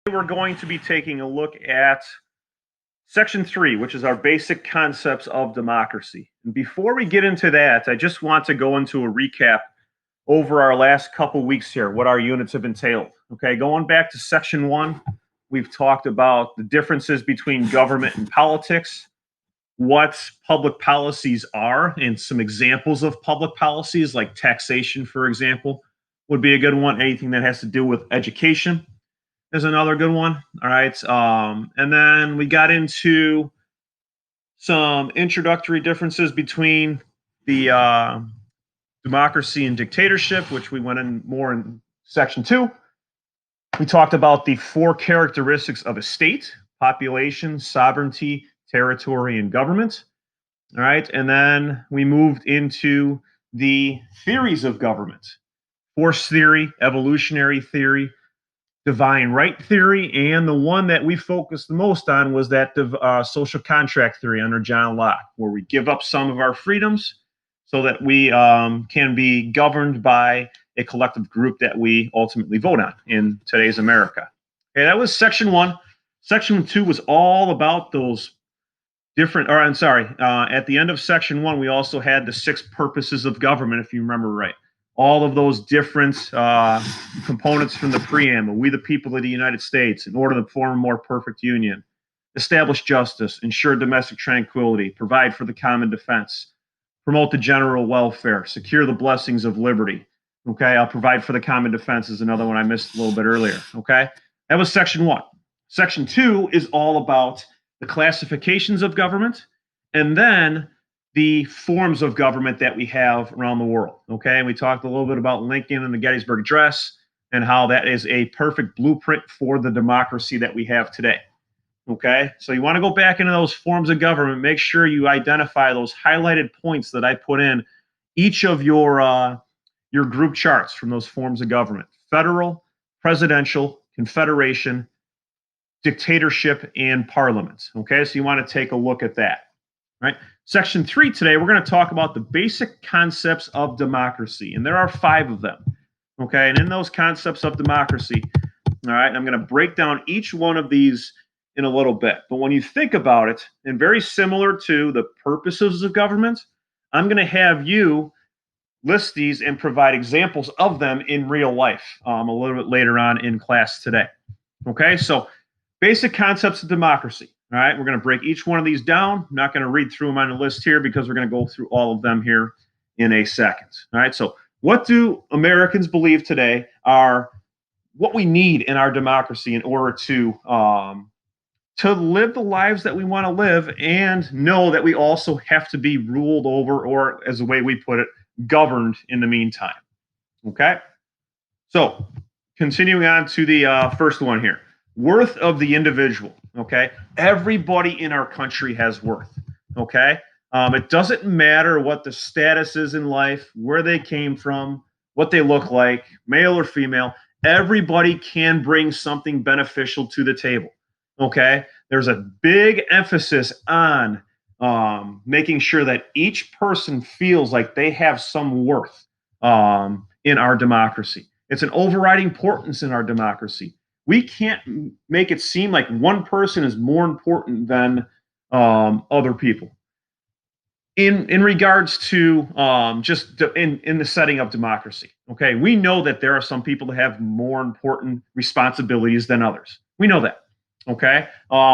We're going to be taking a look at Section 3, which is our basic concepts of democracy. And before we get into that, I just want to go into a recap over our last couple weeks here, what our units have entailed. Okay, going back to Section 1, we've talked about the differences between government and politics, what public policies are, and some examples of public policies, like taxation, for example, would be a good one. Anything that has to do with education is another good one. All right. And then we got into some introductory differences between the democracy and dictatorship, which we went in more in Section 2. We talked about the 4 characteristics of a state: population, sovereignty, territory, and government. All right. And then we moved into the theories of government: force theory, evolutionary theory, divine right theory, and the one that we focused the most on was that social contract theory under John Locke, where we give up some of our freedoms so that we can be governed by a collective group that we ultimately vote on in today's America. Okay, that was Section 1. Section 2 was all about those different, or I'm sorry, at the end of Section 1, we also had the 6 purposes of government, if you remember right. All of those different components from the preamble: we the people of the United States, in order to form a more perfect union, establish justice, ensure domestic tranquility, provide for the common defense, promote the general welfare, secure the blessings of liberty. Okay, I'll provide for the common defense is another one I missed a little bit earlier. Okay, that was Section 1. Section 2 is all about the classifications of government, and then the forms of government that we have around the world. Okay, and we talked a little bit about Lincoln and the Gettysburg Address and how that is a perfect blueprint for the democracy that we have today. Okay, so you want to go back into those forms of government, make sure you identify those highlighted points that I put in each of your group charts from those forms of government: federal, presidential, confederation, dictatorship, and parliament. Okay, so you want to take a look at that. Right. Section 3 today, we're going to talk about the basic concepts of democracy, and there are 5 of them. Okay, and in those concepts of democracy, all right, I'm going to break down each one of these in a little bit. But when you think about it, and very similar to the purposes of government, I'm going to have you list these and provide examples of them in real life a little bit later on in class today. Okay, so basic concepts of democracy. All right, we're going to break each one of these down. I'm not going to read through them on the list here because we're going to go through all of them here in a second. All right, so what do Americans believe today are what we need in our democracy in order to live the lives that we want to live, and know that we also have to be ruled over, or as the way we put it, governed in the meantime. Okay, so continuing on to the first one here: worth of the individual. Okay, everybody in our country has worth. Okay, it doesn't matter what the status is in life, where they came from, what they look like, male or female. Everybody can bring something beneficial to the table. Okay, there's a big emphasis on making sure that each person feels like they have some worth in our democracy. It's an overriding importance in our democracy. We can't make it seem like one person is more important than other people. In regards to just in the setting of democracy, okay, we know that there are some people that have more important responsibilities than others. We know that. Okay,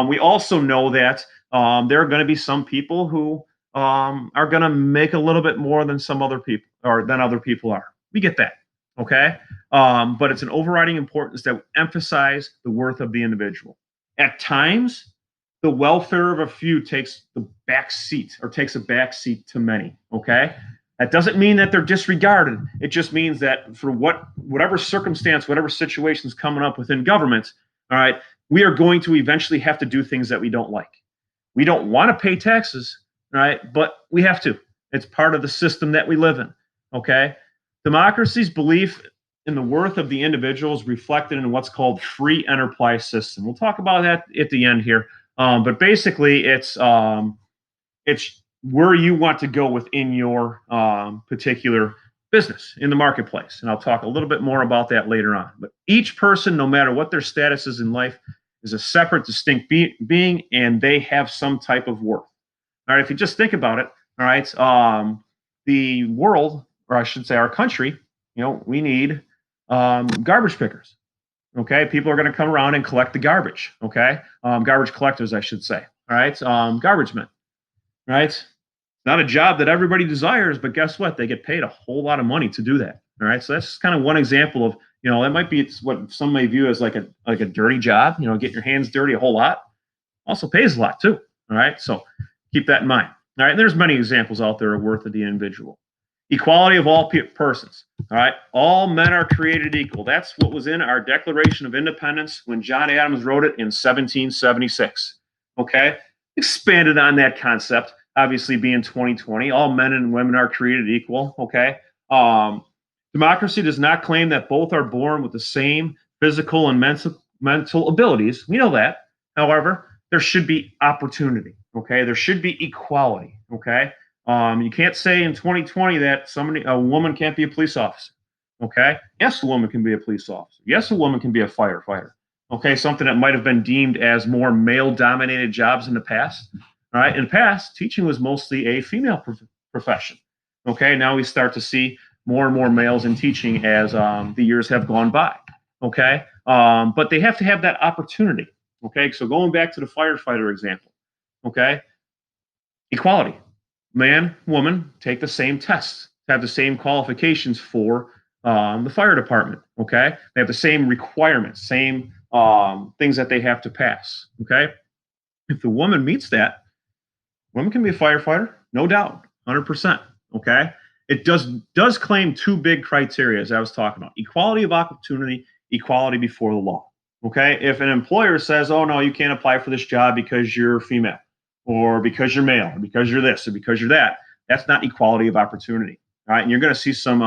we also know that there are going to be some people who are going to make a little bit more than some other people, or than other people are. We get that. Okay, but it's an overriding importance that we emphasize the worth of the individual. At times, the welfare of a few takes the back seat, or takes a back seat to many. Okay, that doesn't mean that they're disregarded. It just means that for whatever circumstance, whatever situation is coming up within government, all right, we are going to eventually have to do things that we don't like. We don't want to pay taxes, right? But we have to. It's part of the system that we live in. Okay, democracy's belief in the worth of the individual is reflected in what's called free enterprise system. We'll talk about that at the end here. But basically, it's where you want to go within your particular business in the marketplace. And I'll talk a little bit more about that later on. But each person, no matter what their status is in life, is a separate, distinct being, and they have some type of worth. All right, if you just think about it, all right, the world, or I should say our country, we need garbage pickers. Okay, people are going to come around and collect the garbage. Okay, garbage collectors, I should say. All right, garbage men. Right, not a job that everybody desires, but guess what? They get paid a whole lot of money to do that. All right, so that's kind of one example of that might be what some may view as like a dirty job. Getting your hands dirty a whole lot also pays a lot too. All right, so keep that in mind. All right, there's many examples out there of worth of the individual. Equality of all persons. All right, all men are created equal. That's what was in our Declaration of Independence when John Adams wrote it in 1776. Okay, expanded on that concept. Obviously, being 2020, all men and women are created equal. Okay, democracy does not claim that both are born with the same physical and mental abilities. We know that. However, there should be opportunity. Okay, there should be equality. Okay. You can't say in 2020 that a woman can't be a police officer. Okay. Yes, a woman can be a police officer. Yes, a woman can be a firefighter. Okay. Something that might have been deemed as more male-dominated jobs in the past. All right. In the past, teaching was mostly a female profession. Okay. Now we start to see more and more males in teaching as the years have gone by. Okay. But they have to have that opportunity. Okay. So going back to the firefighter example. Okay. Equality. Man, woman, take the same tests, have the same qualifications for the fire department. Okay, they have the same requirements, same things that they have to pass. Okay, if the woman meets that, woman can be a firefighter, no doubt, 100%. Okay, it does claim two big criteria, as I was talking about: equality of opportunity, equality before the law. Okay, if an employer says, "Oh no, you can't apply for this job because you're female," or because you're male, or because you're this, or because you're that, that's not equality of opportunity. All right. And you're going to see some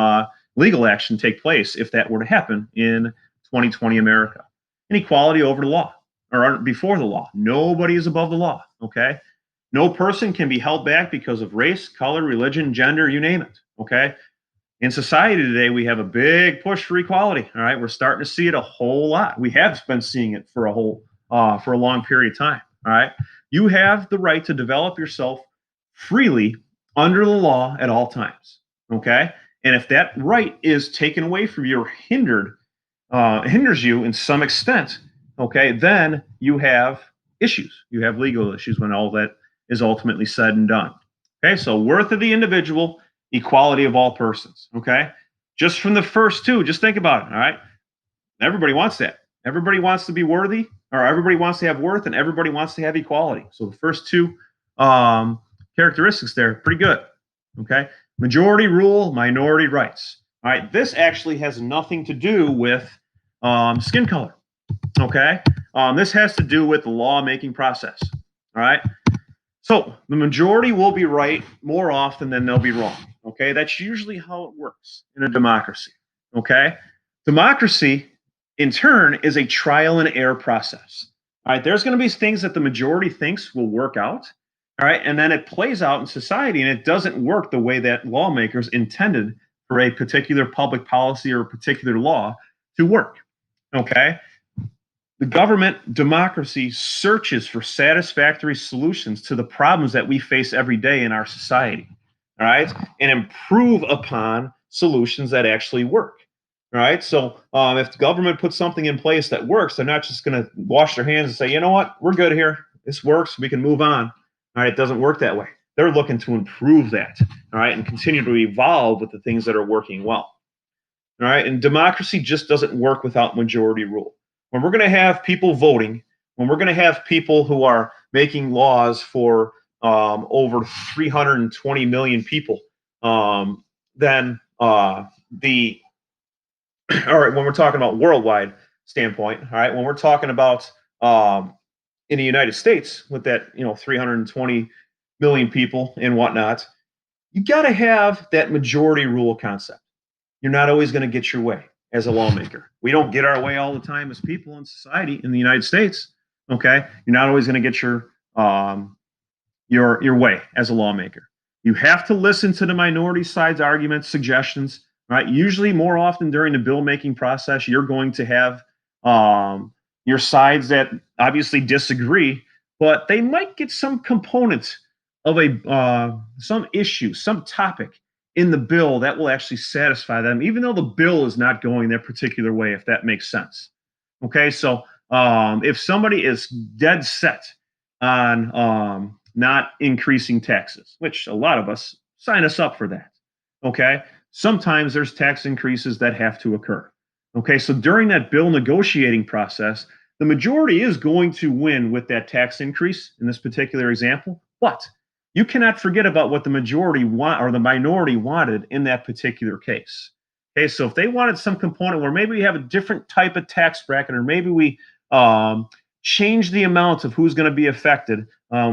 legal action take place if that were to happen in 2020 America. Inequality over the law or before the law. Nobody is above the law. Okay. No person can be held back because of race, color, religion, gender, you name it. Okay. In society today, we have a big push for equality. All right. We're starting to see it a whole lot. We have been seeing it for a long period of time. All right. You have the right to develop yourself freely under the law at all times. Okay. And if that right is taken away from you or hinders you in some extent, okay, then you have issues. You have legal issues when all that is ultimately said and done. Okay. So worth of the individual, equality of all persons. Okay. Just from the first two, just think about it. All right. Everybody wants that. Everybody wants to be worthy, or everybody wants to have worth, and everybody wants to have equality. So the first two characteristics there, pretty good. Okay. Majority rule, minority rights. All right. This actually has nothing to do with skin color. Okay. This has to do with the lawmaking process. All right. So the majority will be right more often than they'll be wrong. Okay. That's usually how it works in a democracy. Okay. Democracy, in turn, is a trial and error process. All right, there's going to be things that the majority thinks will work out. All right, and then it plays out in society and it doesn't work the way that lawmakers intended for a particular public policy or a particular law to work. Okay, the government democracy searches for satisfactory solutions to the problems that we face every day in our society. All right, and improve upon solutions that actually work. All right. So if the government puts something in place that works, they're not just going to wash their hands and say, you know what, we're good here. This works. We can move on. All right. It doesn't work that way. They're looking to improve that. All right. And continue to evolve with the things that are working well. All right. And democracy just doesn't work without majority rule. When we're going to have people voting, when we're going to have people who are making laws for over 320 million people, then all right, when we're talking about worldwide standpoint, all right, when we're talking about in the United States with that 320 million people and whatnot, you got to have that majority rule concept. You're not always going to get your way as a lawmaker. We don't get our way all the time as people in society in the United States. Okay, you're not always going to get your way as a lawmaker. You have to listen to the minority side's arguments, suggestions. right? Usually, more often during the bill making process, you're going to have your sides that obviously disagree, but they might get some components of a some issue, some topic in the bill that will actually satisfy them, even though the bill is not going their particular way, if that makes sense. Okay, so if somebody is dead set on not increasing taxes, which a lot of us sign us up for that, okay, sometimes there's tax increases that have to occur. Okay, so during that bill negotiating process, the majority is going to win with that tax increase in this particular example, but you cannot forget about what the majority want or the minority wanted in that particular case. Okay, so if they wanted some component where maybe we have a different type of tax bracket, or maybe we change the amount of who's going to be affected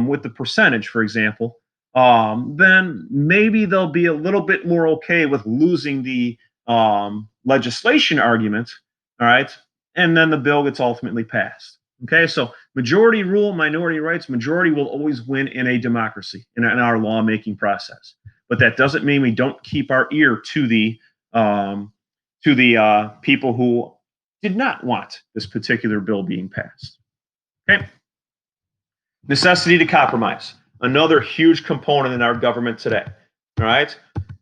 with the percentage, for example, then maybe they'll be a little bit more okay with losing the legislation argument. All right, and then the bill gets ultimately passed. Okay, so majority rule, minority rights, majority will always win in a democracy, in our lawmaking process. But that doesn't mean we don't keep our ear to the people who did not want this particular bill being passed. Okay. Necessity to compromise, another huge component in our government today. All right.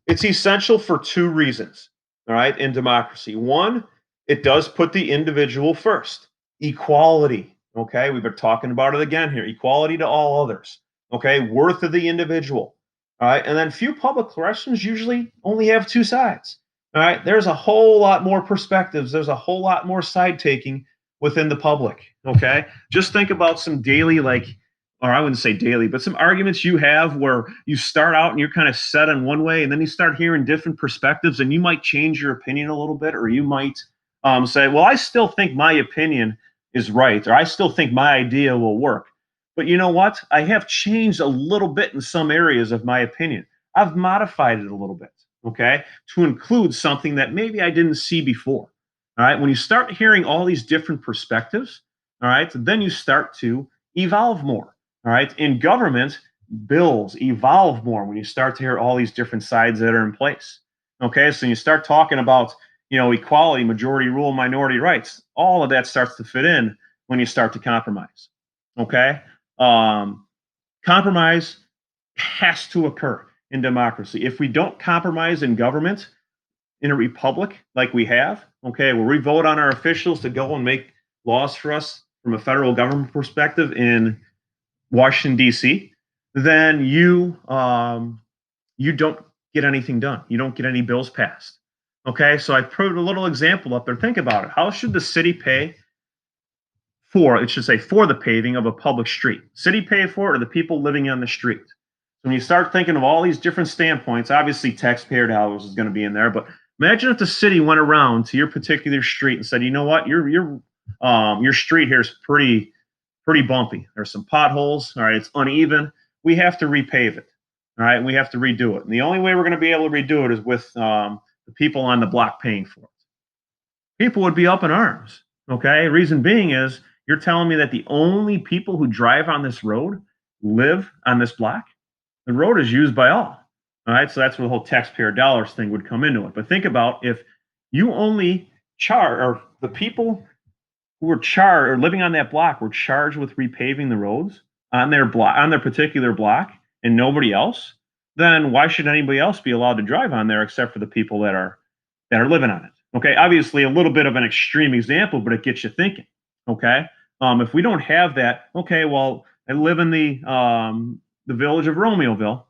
It's essential for two reasons. All right. In democracy, one, it does put the individual first. Equality. Okay. We've been talking about it again here. Equality to all others. Okay. Worth of the individual. All right. And then few public questions usually only have two sides. All right. There's a whole lot more perspectives. There's a whole lot more side taking within the public. Okay. Just think about some daily, or I wouldn't say daily, but some arguments you have where you start out and you're kind of set on one way, and then you start hearing different perspectives, and you might change your opinion a little bit, or you might say, well, I still think my opinion is right, or I still think my idea will work. But you know what? I have changed a little bit in some areas of my opinion. I've modified it a little bit, okay, to include something that maybe I didn't see before. All right. When you start hearing all these different perspectives, all right, then you start to evolve more. All right. In government, bills evolve more when you start to hear all these different sides that are in place. Okay. So you start talking about, equality, majority rule, minority rights. All of that starts to fit in when you start to compromise. Okay. Compromise has to occur in democracy. If we don't compromise in government, in a republic like we have, okay, where we vote on our officials to go and make laws for us from a federal government perspective in Washington D.C., then you don't get anything done. You don't get any bills passed. Okay, so I put a little example up there. Think about it. How should the city pay for? It should say for the paving of a public street. City pay for it, or the people living on the street? So when you start thinking of all these different standpoints, obviously taxpayer dollars is going to be in there, but imagine if the city went around to your particular street and said, you know what, your street here is pretty bumpy. There's some potholes. All right, it's uneven. We have to repave it. All right, we have to redo it. And the only way we're going to be able to redo it is with the people on the block paying for it. People would be up in arms. Okay, reason being is you're telling me that the only people who drive on this road live on this block. The road is used by all. All right, so that's where the whole taxpayer dollars thing would come into it. But think about if you only charge, or the people who were charged or living on that block were charged with repaving the roads on their block, on their particular block, and nobody else, then why should anybody else be allowed to drive on there except for the people that are living on it? Okay, obviously a little bit of an extreme example, but it gets you thinking. Okay, if we don't have that, okay, well, I live in the village of Romeoville,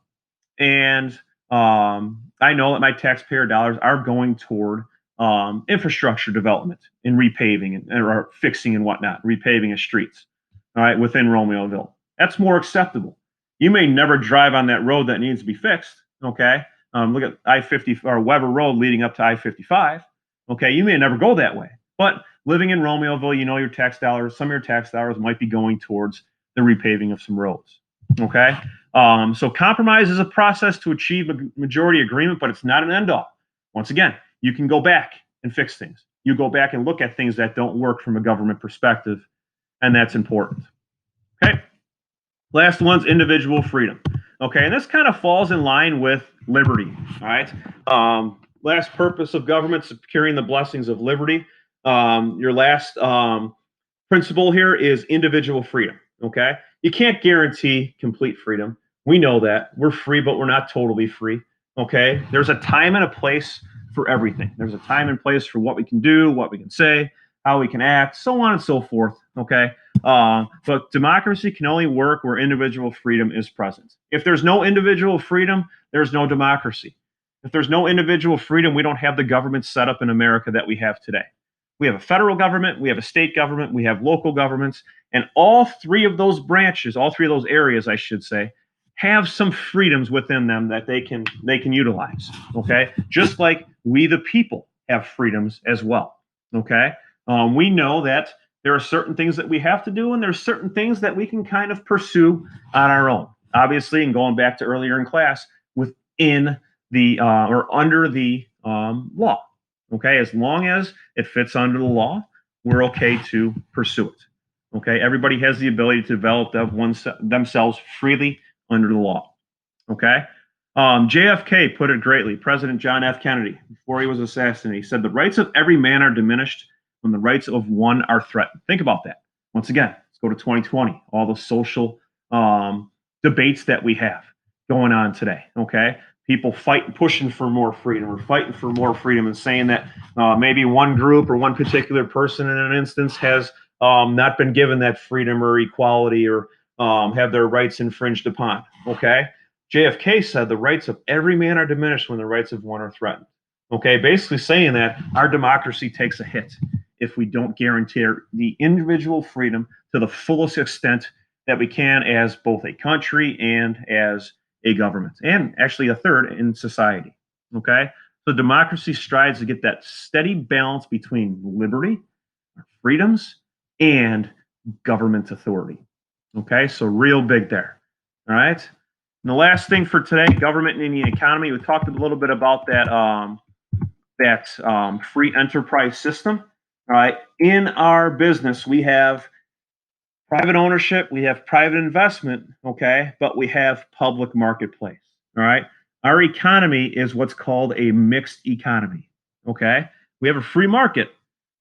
and I know that my taxpayer dollars are going toward infrastructure development and repaving or fixing and whatnot, repaving of streets, all right, within Romeoville. That's more acceptable. You may never drive on that road that needs to be fixed, okay? Look at I-50 or Weber Road leading up to I-55, okay? You may never go that way, but living in Romeoville, your tax dollars, some of your tax dollars might be going towards the repaving of some roads, okay? So compromise is a process to achieve a majority agreement, but it's not an end all. Once again, you can go back and fix things. You go back and look at things that don't work from a government perspective, and that's important. Okay. Last one's individual freedom. Okay, and this kind of falls in line with liberty. All right. last purpose of government, securing the blessings of liberty. Your last principle here is individual freedom. Okay, you can't guarantee complete freedom. We know that we're free, but we're not totally free. Okay, there's a time and a place for everything. There's a time and place for what we can do, what we can say, how we can act, so on and so forth. Okay, but democracy can only work where individual freedom is present. If there's no individual freedom, there's no democracy. If there's no individual freedom, we don't have the government set up in America that we have today. We have a federal government, we have a state government, we have local governments, and all three of those branches, all three of those areas, I should say, have some freedoms within them that they can utilize. Okay, just like we the people have freedoms as well. Okay, we know that there are certain things that we have to do, and there's certain things that we can kind of pursue on our own. Obviously, and going back to earlier in class, within the or under the law. Okay, as long as it fits under the law, we're okay to pursue it. Okay, everybody has the ability to develop themselves freely under the law. Okay, JFK put it greatly. President John F. Kennedy, before he was assassinated, he said, "The rights of every man are diminished when the rights of one are threatened." Think about that. Once again, let's go to 2020. All the social debates that we have going on today. Okay, people fighting, pushing for more freedom, or fighting for more freedom, and saying that maybe one group or one particular person in an instance has not been given that freedom or equality, or have their rights infringed upon. Okay, JFK said the rights of every man are diminished when the rights of one are threatened. Okay, basically saying that our democracy takes a hit if we don't guarantee the individual freedom to the fullest extent that we can, as both a country and as a government, and actually a third in society. Okay, so democracy strives to get that steady balance between liberty, freedoms, and government authority. Okay, so real big there. All right, and the last thing for today, government and the economy. We talked a little bit about that free enterprise system. All right, in our business, we have private ownership, we have private investment, okay, but we have public marketplace. All right, our economy is what's called a mixed economy. Okay, we have a free market,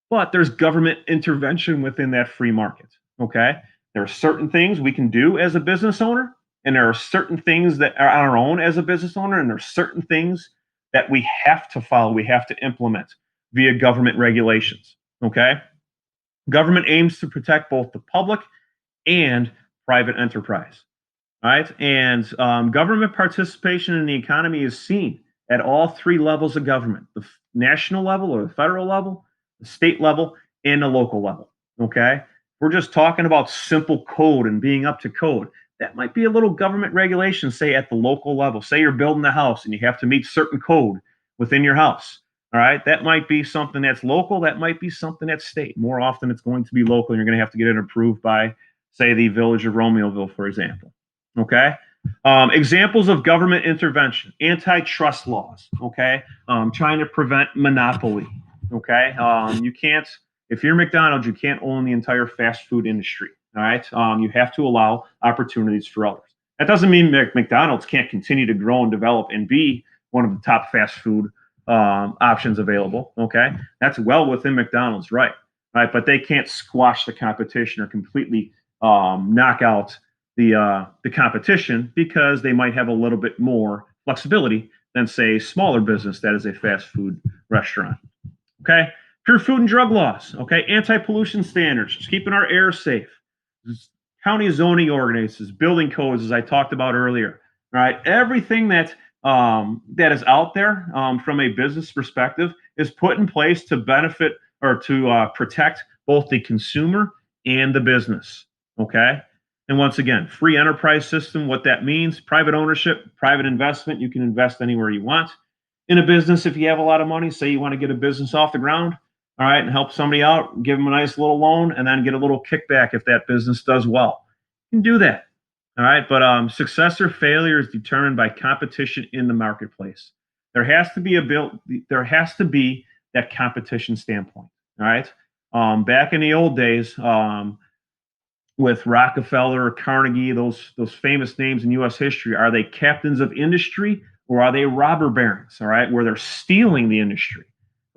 but there's government intervention within that free market. Okay, there are certain things we can do as a business owner, and there are certain things that are on our own as a business owner, and there are certain things that we have to follow, we have to implement via government regulations. Okay, government aims to protect both the public and private enterprise. All right, and government participation in the economy is seen at all three levels of government: the national level or the federal level, the state level, and the local level. Okay, we're just talking about simple code and being up to code. That might be a little government regulation, say at the local level. Say you're building a house and you have to meet certain code within your house. All right, that might be something that's local. That might be something that's state. More often, it's going to be local. And you're going to have to get it approved by, say, the Village of Romeoville, for example. Okay, examples of government intervention: antitrust laws. Okay, trying to prevent monopoly. Okay, you can't, if you're McDonald's, you can't own the entire fast food industry. All right, you have to allow opportunities for others. That doesn't mean McDonald's can't continue to grow and develop and be one of the top fast food options available. Okay, that's well within McDonald's right, but they can't squash the competition or completely knock out the competition, because they might have a little bit more flexibility than, say, smaller business that is a fast food restaurant. Okay, pure food and drug laws. Okay, anti-pollution standards, just keeping our air safe. County zoning ordinances, building codes, as I talked about earlier. All right, everything that is out there from a business perspective is put in place to benefit or to protect both the consumer and the business. Okay, and once again, free enterprise system. What that means: private ownership, private investment. You can invest anywhere you want in a business. If you have a lot of money, say you want to get a business off the ground, all right, and help somebody out, give them a nice little loan, and then get a little kickback if that business does well. You can do that. All right, but success or failure is determined by competition in the marketplace. There has to be that competition standpoint. All right, back in the old days, with Rockefeller, Carnegie, those famous names in U.S. history, are they captains of industry or are they robber barons, all right, where they're stealing the industry?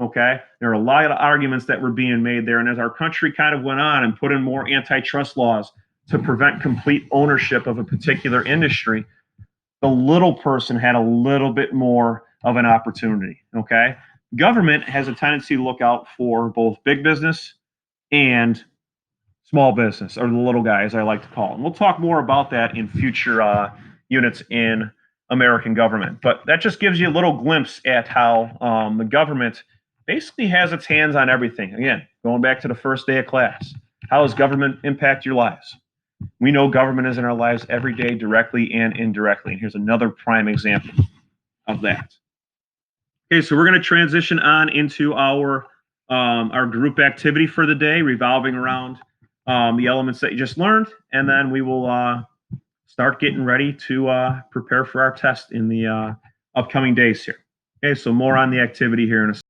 Okay, there are a lot of arguments that were being made there. And as our country kind of went on and put in more antitrust laws to prevent complete ownership of a particular industry, the little person had a little bit more of an opportunity. Okay, government has a tendency to look out for both big business and small business, or the little guy, as I like to call them. We'll talk more about that in future units in American government. But that just gives you a little glimpse at how the government basically has its hands on everything. Again, going back to the first day of class, how does government impact your lives? We know government is in our lives every day, directly and indirectly. And here's another prime example of that. Okay, so we're going to transition on into our group activity for the day, revolving around the elements that you just learned, and then we will start getting ready to prepare for our test in the upcoming days here. Okay, so more on the activity here in a second.